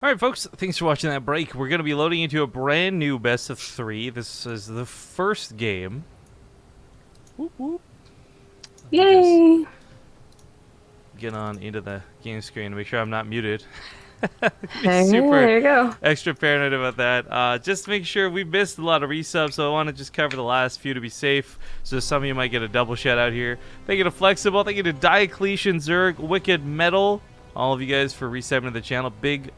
Alright folks, thanks for watching that break. We're going to be loading into a brand new best of 3. This is the first game. Whoop whoop. Let me just Yay! get on into the game screen to make sure I'm not muted. Be super There you go. extra paranoid about that. Just to make sure we missed a lot of resubs, so I want to just cover the last few to be safe. So some of you might get a double shout out here. Thank you to Flexible, thank you to Diocletian, Zerg, Wicked Metal. All of you guys for resubbing to the channel. Big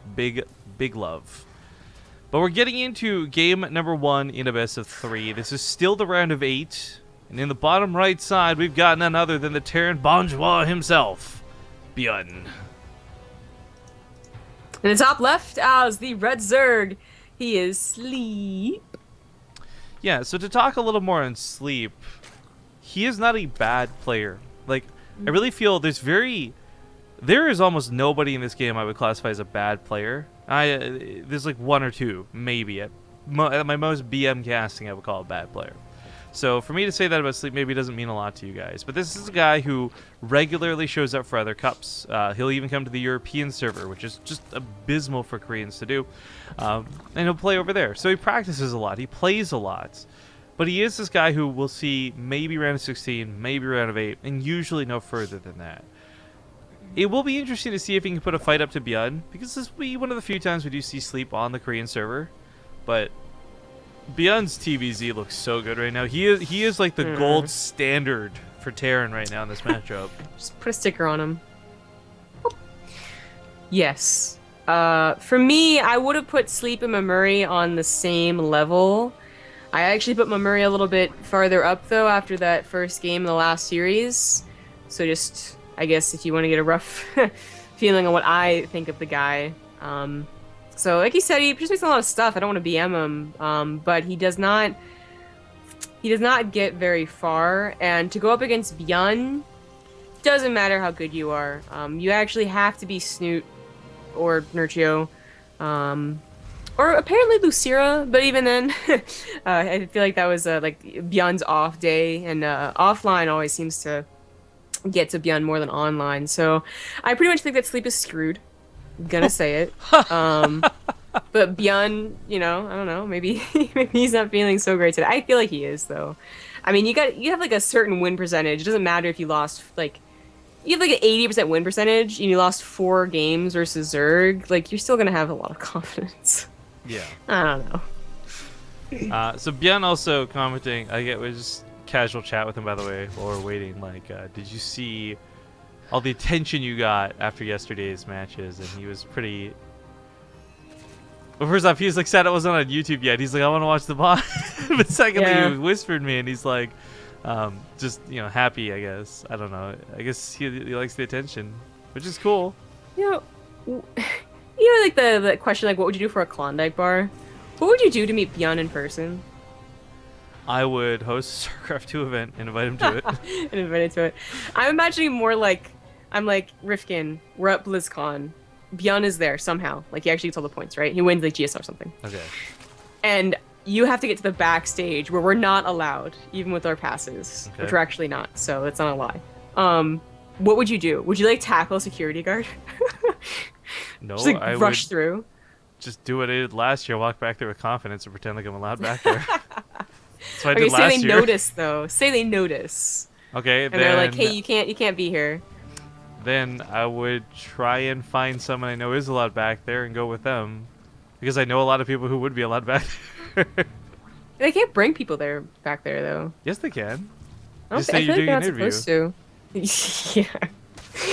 love. But we're getting into game number 1 in a best of 3. This is still the round of 8. And in the bottom right side, we've got none other than the Terran Bonjour himself, ByuN. In the top left is the Red Zerg. He is Sleep. Yeah, so to talk a little more on Sleep, he is not a bad player. Like, I really feel there is almost nobody in this game I would classify as a bad player. There's like one or two, maybe. At my most BM casting, I would call a bad player. So for me to say that about Sleep maybe doesn't mean a lot to you guys. But this is a guy who regularly shows up for other cups. He'll even come to the European server, which is just abysmal for Koreans to do. And he'll play over there. So he practices a lot. He plays a lot. But he is this guy who we'll see maybe round of 16, maybe round of 8, and usually no further than that. It will be interesting to see if he can put a fight up to ByuN, because this will be one of the few times we do see Sleep on the Korean server. But ByuN's TvZ looks so good right now. He is like the gold standard for Terran right now in this matchup. Just put a sticker on him. Yes. For me, I would have put Sleep and Mamuri on the same level. I actually put Mamuri a little bit farther up, though, after that first game in the last series. So just, I guess, if you want to get a rough feeling on what I think of the guy. So, like he said, he just makes a lot of stuff. I don't want to BM him, but he does not get very far. And to go up against ByuN, doesn't matter how good you are. You actually have to be Snoot or Nurchio, or apparently Lucira. But even then, I feel like that was like ByuN's off day, and offline always seems to get to ByuN more than online. So I pretty much think that Sleep is screwed. I'm gonna say it. But ByuN, you know, I don't know, maybe maybe he's not feeling so great today. I feel like he is, though. I mean, you have like a certain win percentage. It doesn't matter if you lost, like, you have like an 80% win percentage and you lost 4 games versus Zerg. Like, you're still gonna have a lot of confidence. Yeah. I don't know. So ByuN also commenting, it was just casual chat with him, by the way, while we're waiting. Like, did you see all the attention you got after yesterday's matches? And he was pretty... Well, first off, he was like sad it wasn't on YouTube yet. He's like, I want to watch the bot. But secondly, he whispered me, and he's like, just, you know, happy, I guess. I don't know. I guess he likes the attention, which is cool. You know, like the question, like, what would you do for a Klondike bar? What would you do to meet ByuN in person? I would host a StarCraft 2 event and invite him to it. And invite it to it. I'm imagining more like, I'm like, Rifkin, we're at BlizzCon. ByuN is there somehow. Like, he actually gets all the points, right? He wins like GSR or something. Okay. And you have to get to the backstage where we're not allowed, even with our passes, Okay. which we're actually not. So it's not a lie. What would you do? Would you like tackle a security guard? No, Just like I rush would through. just do what I did last year, walk back there with confidence and pretend like I'm allowed back there. That's what I Okay, did say last they year. notice though. Say they notice. Okay, And then they're like, hey, you can't be here. then I would try and find someone I know is allowed back there and go with them, because I know a lot of people who would be allowed back there. They can't bring people back there though. Yes, they can. I don't Just thi- I say feel you're like doing they're an not interview. supposed to. Yeah.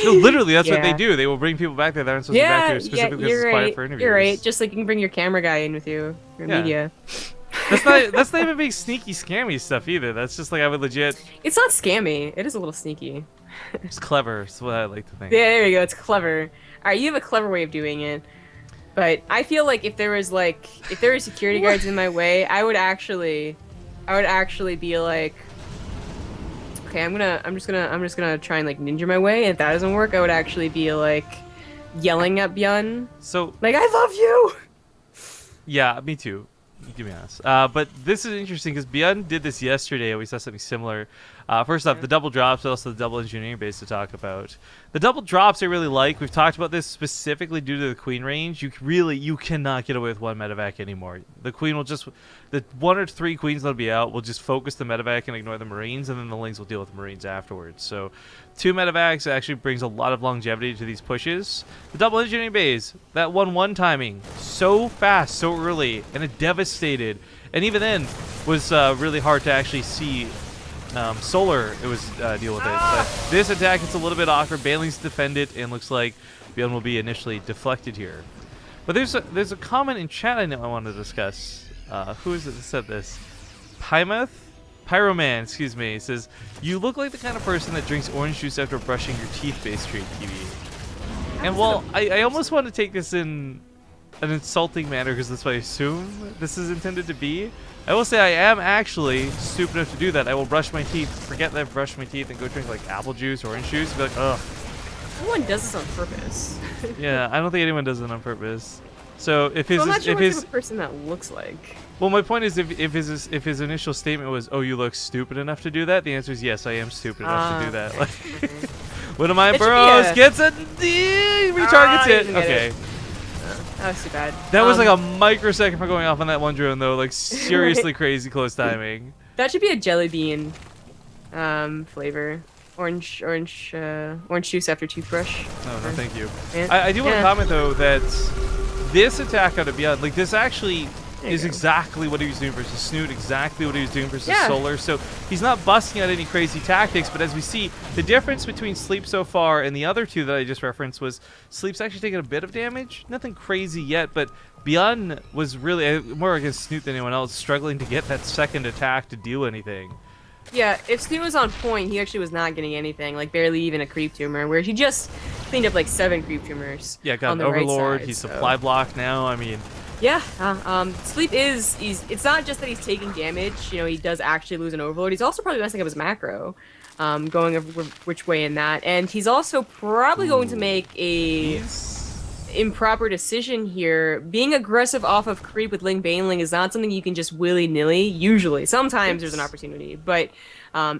No, literally, that's what they Yeah. do. They will bring people back there that aren't supposed to be back Yeah, there specifically because you're it's quiet right. for interviews. You're right. Just like you can bring your camera guy in with you, your Yeah. media. That's not even big sneaky scammy stuff either. That's just like I would legit. It's not scammy. It is a little sneaky. It's clever. That's what I like to think. Yeah, there you go. It's clever. All right, you have a clever way of doing it. But I feel like if there were security guards in my way, I would actually be like, okay, I'm just gonna try and like ninja my way. And if that doesn't work, I would actually be like yelling at ByuN, So like, I love you. yeah, me too. To be honest, but this is interesting because ByuN did this yesterday. We saw something similar. First off, the double drops, but also the double engineering base to talk about. The double drops I really like. We've talked about this specifically due to the queen range. You cannot get away with one medevac anymore. The queen will just, the 1 or 3 queens that'll be out will just focus the medevac and ignore the marines, and then the lings will deal with the marines afterwards. So 2 medevacs actually brings a lot of longevity to these pushes. The double engineering base, that 1-1 timing, so fast, so early, and it devastated. And even then, was really hard to actually see. Solar, it was deal with it. But this attack, it's a little bit awkward. Banelings defend it, and looks like ByuN will be initially deflected here. But there's a comment in chat I know I want to discuss. Who is it that said this? Pyroman, excuse me. He says, "You look like the kind of person that drinks orange juice after brushing your teeth, BaseTradeTV." And while I almost want to take this in an insulting manner, because that's what I assume this is intended to be, I will say I am actually stupid enough to do that. I will brush my teeth, forget that I've brushed my teeth, and go drink like apple juice, orange juice, and be like, ugh. No one does this on purpose. Yeah, I don't think anyone does it on purpose. So if his, I'm not sure if what his, type of person that looks like. well, my point is, if his initial statement was, "Oh, you look stupid enough to do that," the answer is yes, I am stupid enough to do that. Like, one of my bros gets a D, retargets it. Okay. That was too bad. That was like a microsecond for going off on that one drone, though. Like, seriously crazy close timing. That should be a jelly bean flavor. Orange juice after toothbrush. No, thank you. Yeah. I do want to comment, though, that this attack out of ByuN, like, this actually is exactly what he was doing versus Snoot, exactly what he was doing versus Solar. So he's not busting out any crazy tactics, but as we see, the difference between Sleep so far and the other 2 that I just referenced was Sleep's actually taking a bit of damage. Nothing crazy yet, but ByuN was really, more against Snoot than anyone else, struggling to get that second attack to do anything. Yeah, if Snoot was on point, he actually was not getting anything, like barely even a creep tumor, where he just cleaned up like 7 creep tumors. Yeah, got on an the Overlord, right side, he's so. supply block now, I mean... Yeah, Sleep it's not just that he's taking damage, you know, he does actually lose an Overlord, he's also probably messing up his macro, going which way in that, and he's also probably going to make a improper decision here. Being aggressive off of creep with Ling Baneling is not something you can just willy-nilly, usually. Sometimes there's an opportunity, but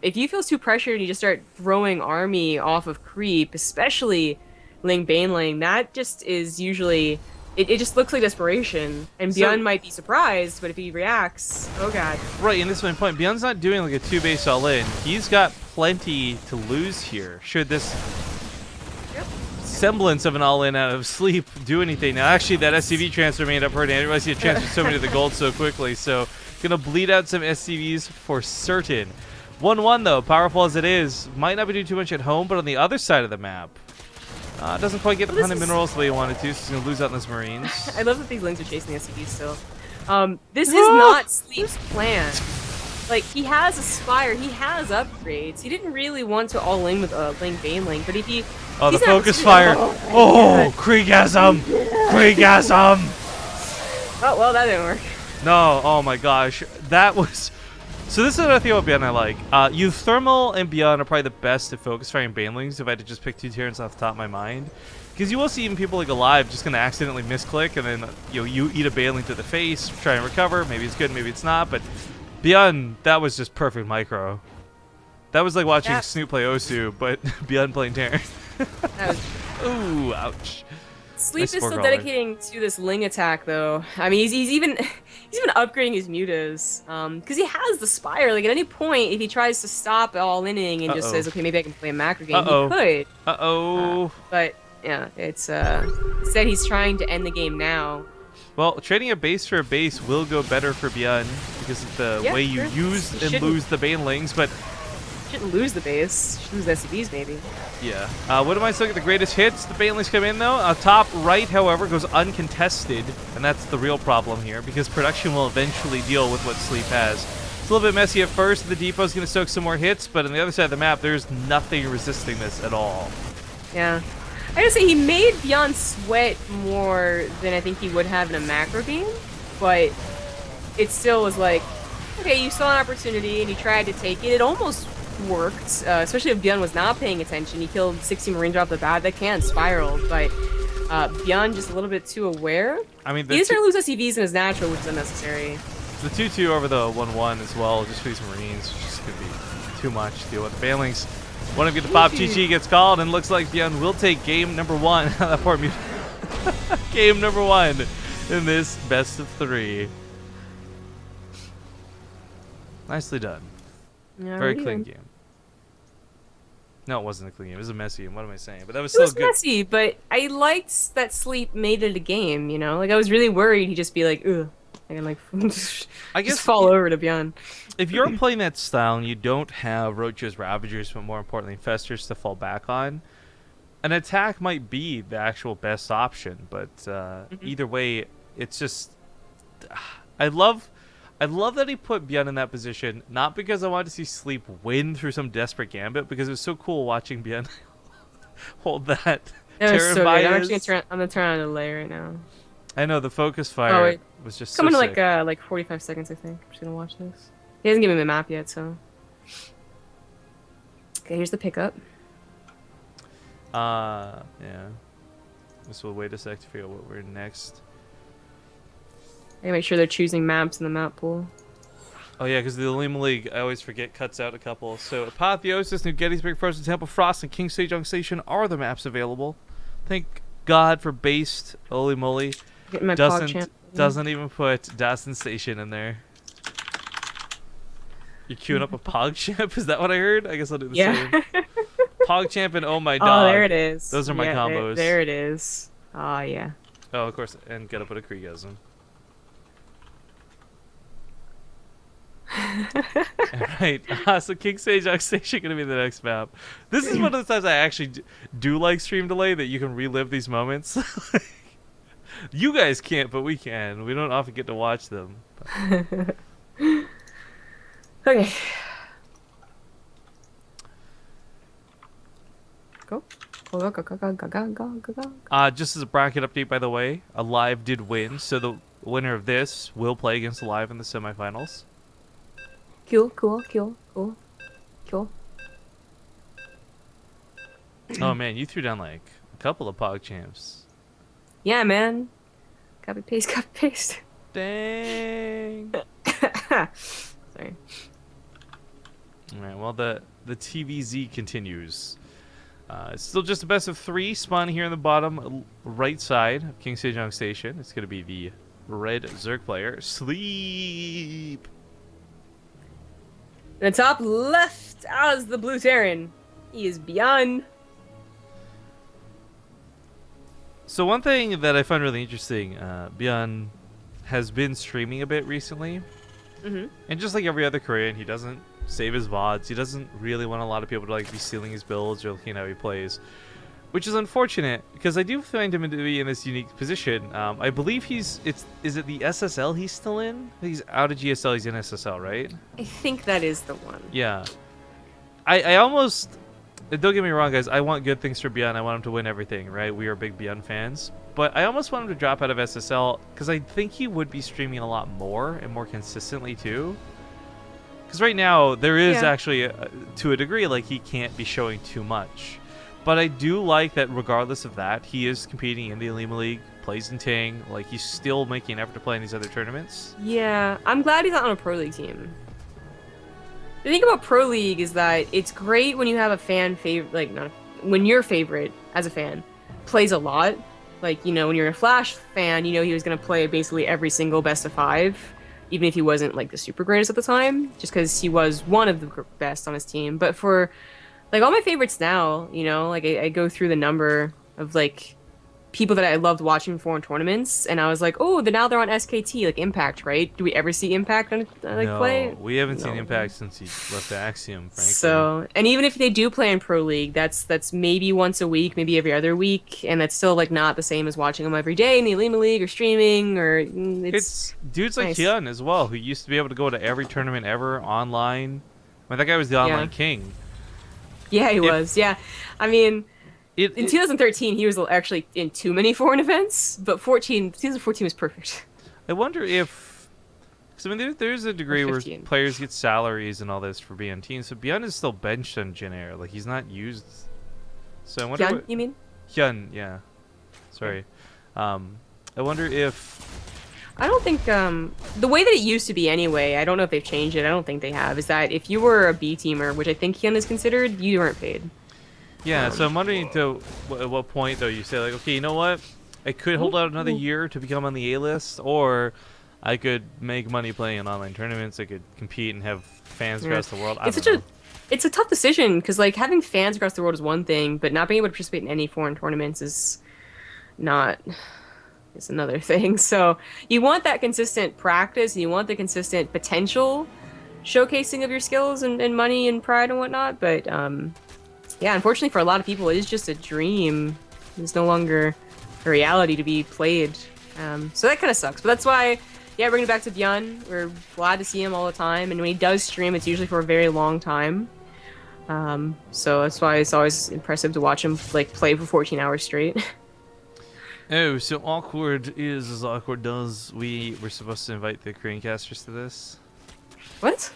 if you feel too pressured and you just start throwing army off of creep, especially Ling Baneling, that just is usually... It just looks like desperation, and ByuN might be surprised, but if he reacts, oh god. Right, and this is my point. ByuN's not doing like a 2-base all-in. He's got plenty to lose here. Should this semblance of an all-in out of Sleep do anything? Now, actually, that SCV transfer made up hurting. I didn't realize he had transferred so many of the gold so quickly, so gonna bleed out some SCVs for certain. 1-1, though, powerful as it is, might not be doing too much at home, but on the other side of the map, doesn't quite get the 100 minerals the way he wanted to, so he's going to lose out on those marines. I love that these lings are chasing the SCVs still. This is not Sleep's plan. Like, he has a Spire, he has upgrades. He didn't really want to all-in with Ling Baneling, but if he... Oh, the focus fire! Oh, Kriegasm! Kriegasm! Oh, well, that didn't work. No, oh my gosh. That was... So this is another thing about ByuN I like. Euthermal and ByuN are probably the best at focus firing Banelings if I had to just pick 2 Tyrants off the top of my mind. Because you will see even people like Alive just going to accidentally misclick and then you eat a Baneling to the face, try and recover. Maybe it's good, maybe it's not. But ByuN, that was just perfect micro. That was like watching Snoot play Osu, but ByuN playing Terran. Ooh, ouch. Sleep is still dedicating to this Ling attack, though. I mean, he's even upgrading his mutas, because he has the Spire. Like, at any point, if he tries to stop all-inning and just says, okay, maybe I can play a macro game, he could. But, yeah, it's, said he's trying to end the game now. Well, trading a base for a base will go better for ByuN, because of the way you use and lose the Banelings, but... Shouldn't lose the base. Should lose the SCVs, maybe. Yeah. What am I still get the greatest hits? The Banelings come in, though. Top right, however, goes uncontested, and that's the real problem here, because production will eventually deal with what Sleep has. It's a little bit messy at first. The depot's going to soak some more hits, but on the other side of the map, there's nothing resisting this at all. Yeah. I gotta say, he made ByuN sweat more than I think he would have in a macro game, but it still was like, okay, you saw an opportunity and you tried to take it. It almost worked, especially if ByuN was not paying attention. He killed 16 Marines off the bat. That can spiral, but ByuN just a little bit too aware. I mean, he's going to lose SCVs in his natural, which is unnecessary. The 2-2 over the 1-1 as well, just for these Marines, which is going to be too much to deal with. Banlings want to get the pop. GG gets called, and looks like ByuN will take game number 1. That poor mute. Game number 1 in this best of 3. Nicely done. Yeah, Very really clean good. game. No, it wasn't a clean game. It was a messy game. What am I saying? But that was It still was good. messy, but I liked that Sleep made it a game, you know? Like, I was really worried he'd just be like, ugh. And like, I guess just fall over to ByuN. if you're playing that style and you don't have Roaches, Ravagers, but more importantly, Festers to fall back on, an attack might be the actual best option. But either way, it's just... I love that he put ByuN in that position, not because I wanted to see Sleep win through some desperate gambit, because it was so cool watching ByuN hold that. That was so good. I'm actually Terran gonna turn on a delay right now. I know, the focus fire wait. was just Coming so in sick. like 45 seconds, I think. I'm just gonna watch this. He hasn't given me the map yet, so. Okay, here's the pickup. Yeah. This will wait a sec to figure out what we're next. I gotta make sure they're choosing maps in the map pool. Oh yeah, because the Olimoleague, I always forget, cuts out a couple. So Apotheosis, New Gettysburg, Frozen Temple, Frost, and King Sejong Station are the maps available. Thank God for based Olimoleague. Getting my pog champ. Doesn't even put Dawson Station in there. You're queuing up a PogChamp? Is that what I heard? I guess I'll do the same. PogChamp and Oh My Dog. Oh, there it is. Those are my combos. There it is. Oh, yeah. Oh, of course. And gotta put a Kriegasm. Right. So King Sejong Station gonna be the next map. This is one of the times I actually do like stream delay, that you can relive these moments. You guys can't, but we can. We don't often get to watch them. Okay. Go. Go, go, go, go, go, go, go, go, go. Just as a bracket update, by the way, Alive did win, so the winner of this will play against Alive in the semifinals. Cool, cool, cool, cool, cool. Oh man, you threw down like a couple of PogChamps. Yeah, man. Copy paste, copy paste. Dang. Sorry. All right. Well, the TvZ continues. It's still just a best of 3 spawn here in the bottom right side of King Sejong Station. It's gonna be the red Zerg player, Sleep. In the top left as the blue Terran, he is ByuN. So one thing that I find really interesting, ByuN has been streaming a bit recently, and just like every other Korean, he doesn't save his VODs. He doesn't really want a lot of people to like be stealing his builds or looking at how he plays, which is unfortunate because I do find him to be in this unique position. I believe is it the SSL he's still in? He's out of GSL. He's in SSL, right? I think that is the one. Yeah. I almost. Don't get me wrong, guys. I want good things for ByuN. I want him to win everything, right? We are big ByuN fans. But I almost want him to drop out of SSL because I think he would be streaming a lot more and more consistently, too. Because right now, there is actually, to a degree, like, he can't be showing too much. But I do like that regardless of that, he is competing in the Olimoleague, plays in Ting. Like, he's still making an effort to play in these other tournaments. Yeah, I'm glad he's not on a Pro League team. The thing about Pro League is that it's great when you have a fan favorite, like, when your favorite, as a fan, plays a lot. Like, you know, when you're a Flash fan, you know he was going to play basically every single best of 5, even if he wasn't, like, the super greatest at the time, just because he was one of the best on his team. But for, like, all my favorites now, you know, like, I go through the number of, like, people that I loved watching for in tournaments, and I was like, oh, now they're on SKT, like Impact, right? Do we ever see Impact on play? We haven't seen Impact since he left Axiom, frankly. So, and even if they do play in Pro League, that's maybe once a week, maybe every other week, and that's still like not the same as watching them every day in the Olimoleague or streaming, or it's dudes like nice. ByuN as well, who used to be able to go to every tournament ever online. I mean, that guy was the online king. Yeah, he was. Yeah, I mean. In 2013, he was actually in too many foreign events, but 2014 was perfect. I wonder if, because I mean, there's a degree where players get salaries and all this for ByuN teams, so ByuN is still benched on Jin Air, like he's not used. So I wonder. Hyun, you mean? Hyun, yeah. Sorry. I wonder if. I don't think the way that it used to be anyway, I don't know if they've changed it. I don't think they have. Is that if you were a B teamer, which I think ByuN is considered, you weren't paid. Yeah, so I'm wondering to at what point though you say like, okay, you know what? I could hold out another year to become on the A list, or I could make money playing in online tournaments. I could compete and have fans across the world. It's a tough decision because like having fans across the world is one thing, but not being able to participate in any foreign tournaments is not is another thing. So you want that consistent practice, and you want the consistent potential showcasing of your skills and money and pride and whatnot. But yeah, unfortunately for a lot of people, it is just a dream. It's no longer a reality to be played. So that kind of sucks. But that's why, yeah, bringing it back to ByuN, we're glad to see him all the time. And when he does stream, it's usually for a very long time. So that's why it's always impressive to watch him like play for 14 hours straight. Oh, so awkward is as awkward does. We were supposed to invite the Korean casters to this. What?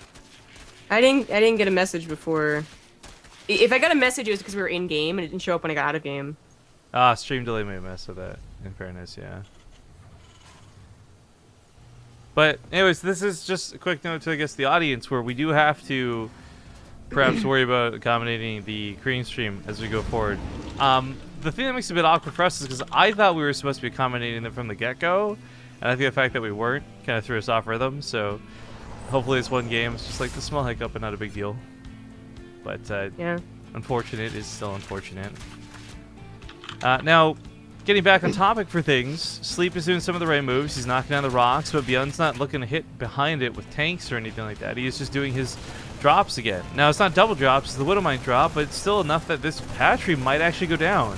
I didn't get a message before. If I got a message, it was because we were in game and it didn't show up when I got out of game. Ah, stream delay may mess with that. In fairness, yeah. But anyways, this is just a quick note to I guess the audience where we do have to perhaps worry about accommodating the Korean stream as we go forward. The thing that makes it a bit awkward for us is because I thought we were supposed to be accommodating them from the get-go, and I think the fact that we weren't kind of threw us off rhythm. So hopefully this one game is just like the small hiccup and not a big deal. But Yeah. unfortunate is still unfortunate. Now, getting back on topic for things, Sleep is doing some of the right moves. He's knocking down the rocks, but ByuN's not looking to hit behind it with tanks or anything like that. He is just doing his drops again. Now, it's not double drops, it's the Widowmine drop, but it's still enough that this hatchery might actually go down.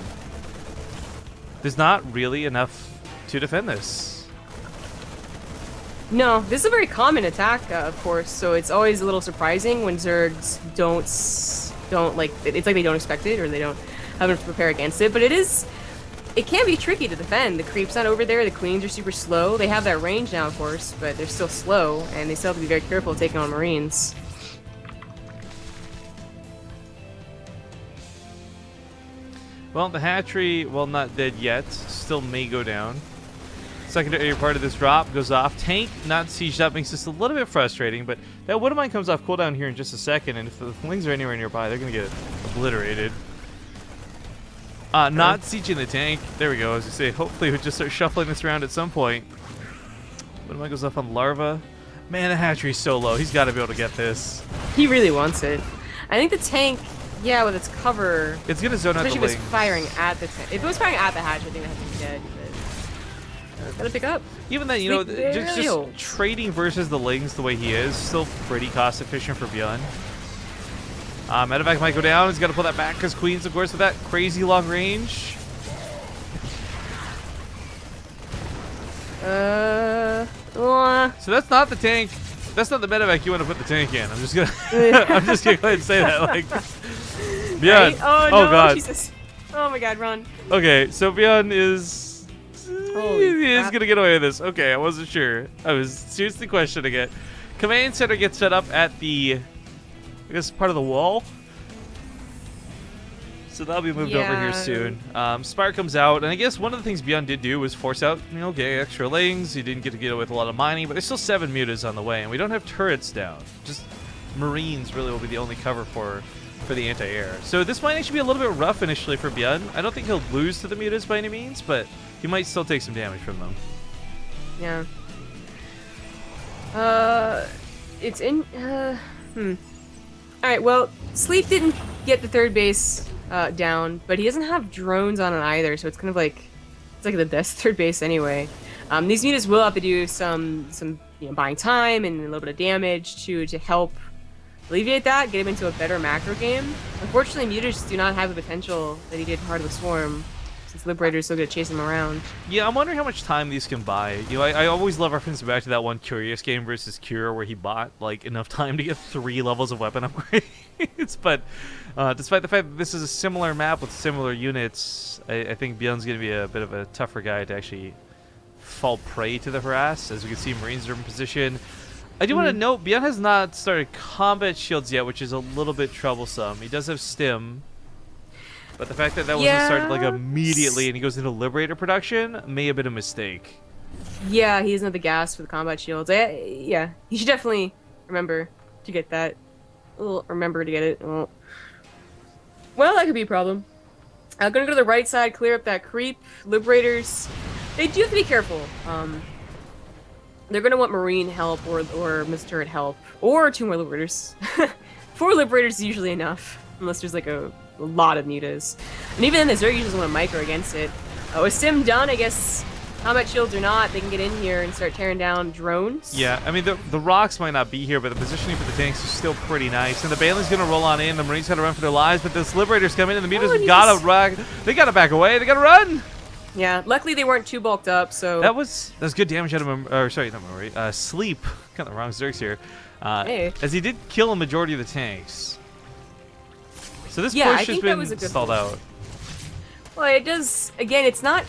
There's not really enough to defend this. No, this is a very common attack, of course, so it's always a little surprising when Zergs don't like, it's like they don't expect it or they don't have enough to prepare against it, but it can be tricky to defend. The creep's not over there, the queens are super slow. They have that range now, of course, but they're still slow, and they still have to be very careful taking on Marines. Well, the hatchery, while not dead yet, still may go down. Secondary part of this drop goes off. Tank not sieged up makes this a little bit frustrating, but that Widowmine comes off cooldown here in just a second, and if the Lings are anywhere nearby, they're going to get obliterated. Not sieging the tank. There we go. As you say, hopefully we'll just start shuffling this around at some point. Widowmine goes off on Larva. Man, the hatchery's so low. He's got to be able to get this. He really wants it. I think the tank, yeah, with its cover, it's going to zone out the especially if Lings. it's firing at the tank. If it was firing at the hatch, I think the hatch would be dead. But gotta pick up. Even then, you know, just trading versus the Lings the way he is, still pretty cost efficient for ByuN. Medevac might go down. He's got to pull that back because Queens, of course, with that crazy long range. So that's not the tank. That's not the medevac you want to put the tank in. I'm just gonna, I'm just gonna go ahead and say that. Like, ByuN. Right? Oh no! Oh god. Jesus. Oh my god! Run. Okay, so ByuN is. Holy He is crap. gonna get away with this. Okay, I wasn't sure. I was seriously questioning it. Command center gets set up at the, I guess, part of the wall. So that'll be moved over here soon. Spire comes out, and I guess one of the things ByuN did do was force out, you know, get extra Lings. He didn't get to get away with a lot of mining, but there's still 7 mutas on the way, and we don't have turrets down. Just Marines really will be the only cover for the anti-air. So this might actually be a little bit rough initially for ByuN. I don't think he'll lose to the mutas by any means, but he might still take some damage from them. Yeah. It's in. Alright, well, Sleep didn't get the third base down, but he doesn't have drones on it either, so it's kind of like, it's like the best third base anyway. These mutas will have to do some buying time and a little bit of damage to help alleviate that, get him into a better macro game. Unfortunately, mutas do not have the potential that he did in Heart of the Swarm, since Liberator is so good at chasing him around. Yeah, I'm wondering how much time these can buy. You know, I always love referencing back to that one Curious game versus Cure where he bought like enough time to get 3 levels of weapon upgrades. But despite the fact that this is a similar map with similar units, I think ByuN's going to be a bit of a tougher guy to actually fall prey to the harass. As we can see, Marines are in position. I do want to note, ByuN has not started combat shields yet, which is a little bit troublesome. He does have stim. But the fact that wasn't started like immediately and he goes into Liberator production may have been a mistake. Yeah, he doesn't have the gas for the combat shields. Yeah, he should definitely remember to get that. Remember to get it. Well, that could be a problem. I'm gonna go to the right side, clear up that creep. Liberators, they do have to be careful. They're gonna want Marine help or Mr. Turret help, or two more Liberators. Four Liberators is usually enough, unless there's like a lot of mutas. And even then, the Zerg usually doesn't want to micro against it. With Sim done, I guess combat shields or not, they can get in here and start tearing down drones. Yeah, I mean, the rocks might not be here, but the positioning for the tanks is still pretty nice. And the Bailey's going to roll on in. The Marines got to run for their lives, but this Liberator's coming in. The mutas got to run. They got to back away. They got to run. Yeah, luckily they weren't too bulked up, so... That's good damage out of or sorry, not memory. Sleep. Got the wrong Zergs here. Hey. As he did kill a majority of the tanks. So this Yeah, push has been stalled out. Well, it does... Again, it's not...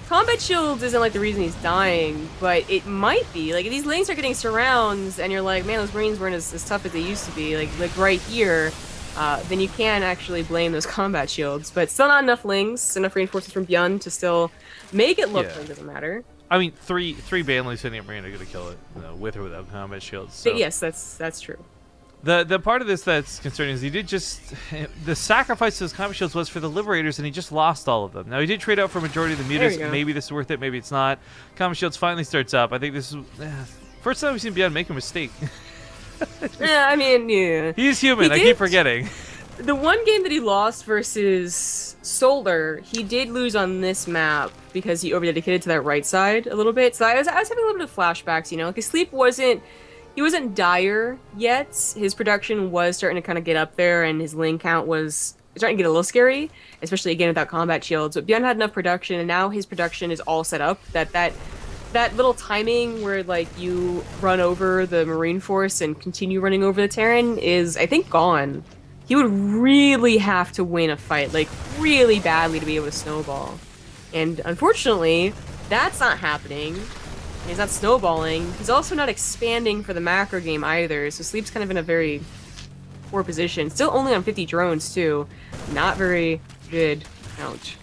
Combat shields isn't like the reason he's dying, but it might be. Like, if these lanes are getting surrounds, and you're like, man, those Marines weren't as tough as they used to be, like right here, then you can actually blame those combat shields. But still not enough lings, enough reinforcements from ByuN to still make it look like it doesn't matter. I mean, three Banleys hitting a Marine are going to kill it, with or without combat shields. So. Yes, that's true. The part of this that's concerning is he did just... The sacrifice to his combat shields was for the Liberators, and he just lost all of them. Now, he did trade out for a majority of the mutas. Maybe this is worth it, maybe it's not. Combat shields finally starts up. I think this is... first time we've seen ByuN make a mistake. Yeah, I mean, yeah. He's human, I keep forgetting. The one game that he lost versus Solar, he did lose on this map because he over-dedicated to that right side a little bit. So I was having a little bit of flashbacks, you know? Because Sleep wasn't... He wasn't dire yet. His production was starting to kind of get up there, and his lane count was starting to get a little scary, especially again without combat shields. But ByuN had enough production, and now his production is all set up that little timing where like you run over the Marine force and continue running over the Terran is, I think, gone. He would really have to win a fight, like really badly, to be able to snowball. And unfortunately, that's not happening. He's not snowballing. He's also not expanding for the macro game either, so Sleep's kind of in a very poor position. Still only on 50 drones, too. Not very good. Ouch.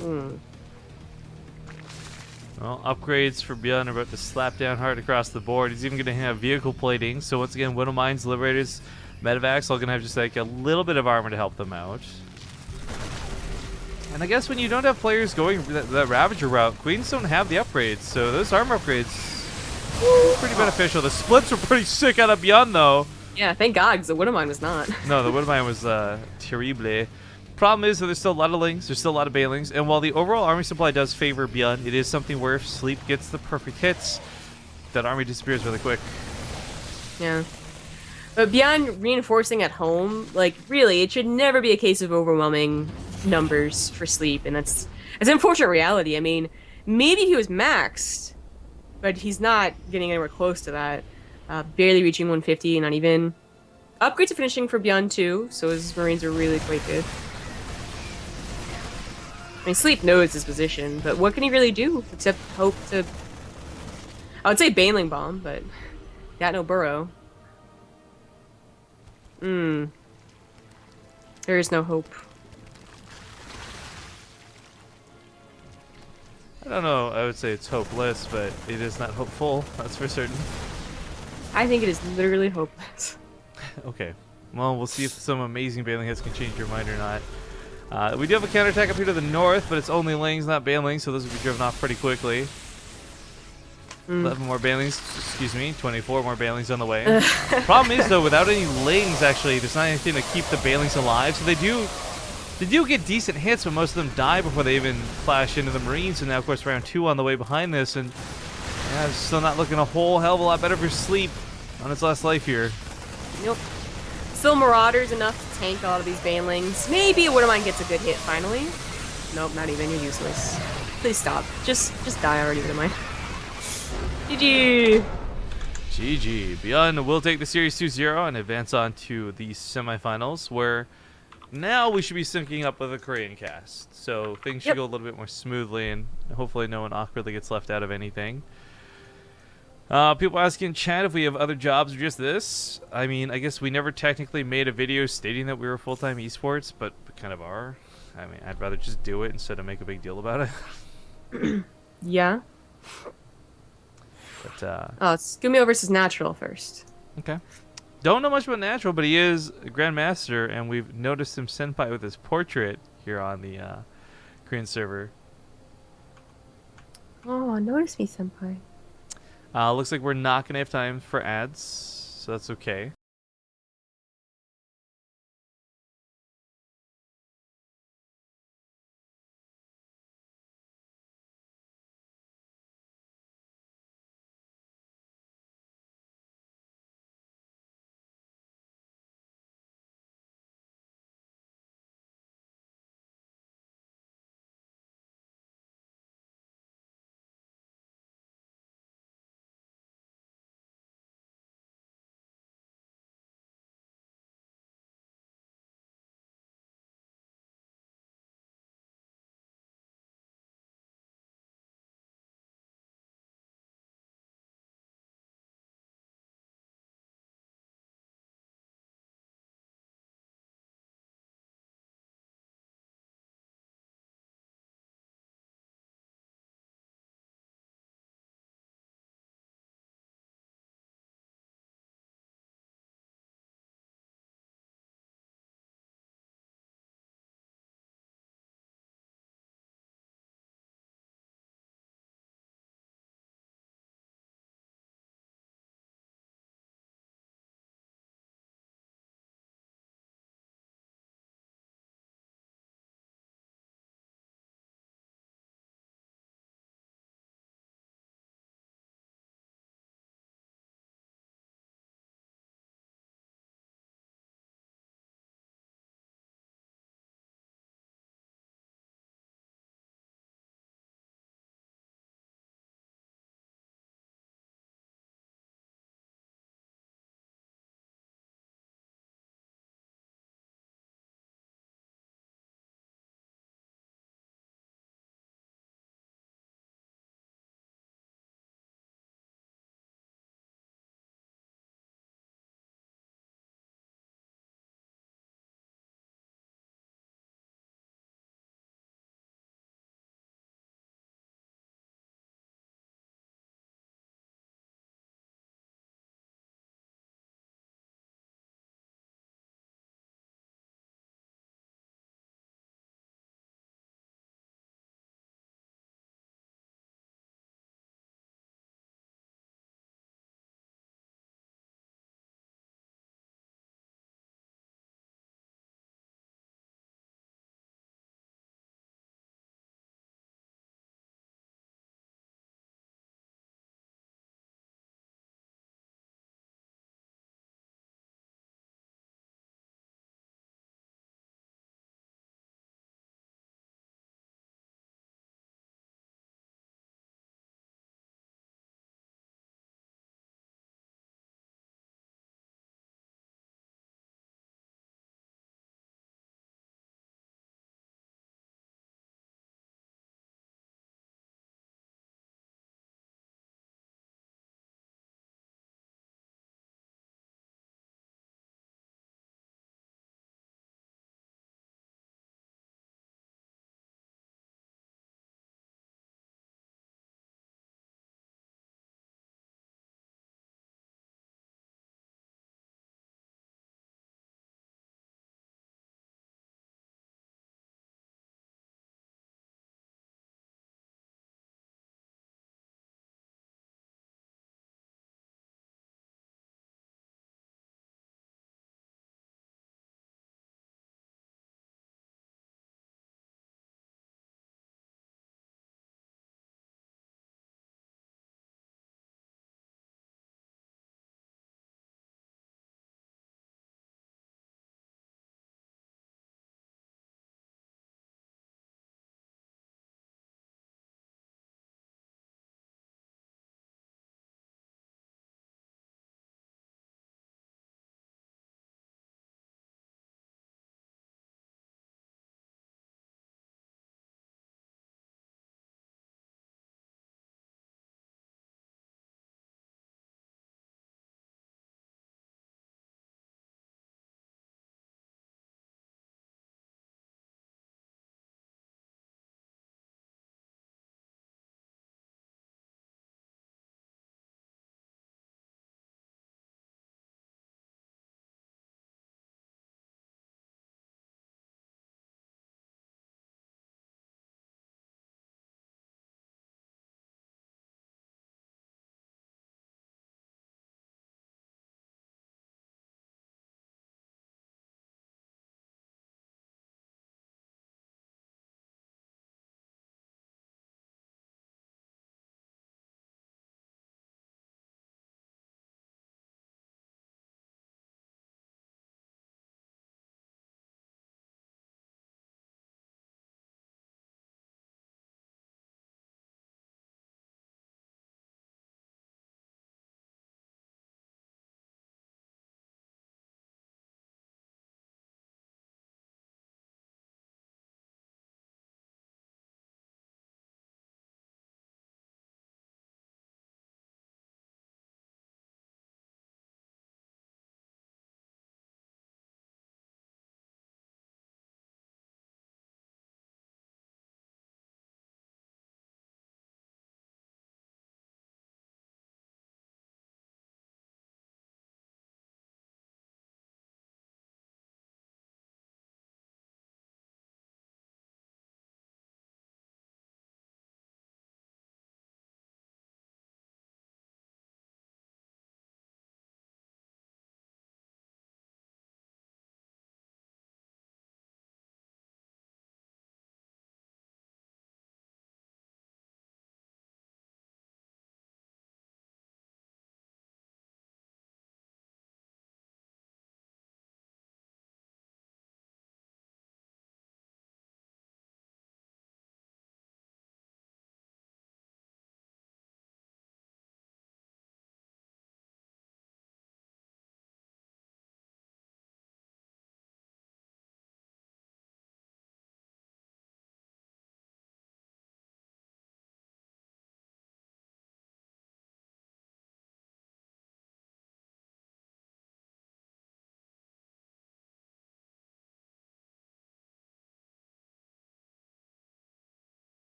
Well, upgrades for ByuN are about to slap down hard across the board. He's even going to have vehicle plating, so once again, Widow Mines, Liberators, Medevacs all going to have just like a little bit of armor to help them out. And I guess when you don't have players going that Ravager route, Queens don't have the upgrades, so those armor upgrades are pretty beneficial. The splits were pretty sick out of ByuN, though. Yeah, thank God, because the Widowmine was not. No, the Widowmine was terrible. Problem is that there's still a lot of lings, there's still a lot of Bailings, and while the overall army supply does favor ByuN, it is something where if Sleep gets the perfect hits, that army disappears really quick. Yeah. But ByuN reinforcing at home, like, really, it should never be a case of overwhelming numbers for Sleep, and it's an unfortunate reality. I mean, maybe he was maxed, but he's not getting anywhere close to that. Barely reaching 150, not even. Upgrades are finishing for ByuN too, so his Marines are really quite good. I mean, Sleep knows his position, but what can he really do except hope to... I would say Baneling Bomb, but got no burrow. There is no hope. I don't know, I would say it's hopeless, but it is not hopeful, that's for certain. I think it is literally hopeless. Okay, well, we'll see if some amazing Bailing hits can change your mind or not. We do have a counterattack up here to the north, but it's only Lings, not Banelings, so those will be driven off pretty quickly. 11 more Banelings, excuse me, 24 more Banelings on the way. Problem is, though, without any Lings, actually, there's not anything to keep the Banelings alive, so they do get decent hits, but most of them die before they even flash into the Marines, and now, of course, round 2 on the way behind this, and yeah, it's still not looking a whole hell of a lot better for Sleep on its last life here. Nope. Still Marauders enough to tank a lot of these Banelings. Maybe a Widowmine gets a good hit finally. Nope, not even. You're useless. Please stop. Just die already, Widowmine. GG! GG. ByuN will take the series 2-0 and advance on to the semifinals, where now we should be syncing up with a Korean cast. So things should go a little bit more smoothly, and hopefully no one awkwardly gets left out of anything. People asking in chat if we have other jobs or just this. I mean, I guess we never technically made a video stating that we were full-time esports, but we kind of are. I mean, I'd rather just do it instead of make a big deal about it. Yeah. But Oh, it's Gumio versus Natural first. okay. Don't know much about Natural, but he is a Grandmaster, and we've noticed him senpai with his portrait here on the Korean server. Oh, notice me, senpai. Looks like we're not going to have time for ads, so that's okay.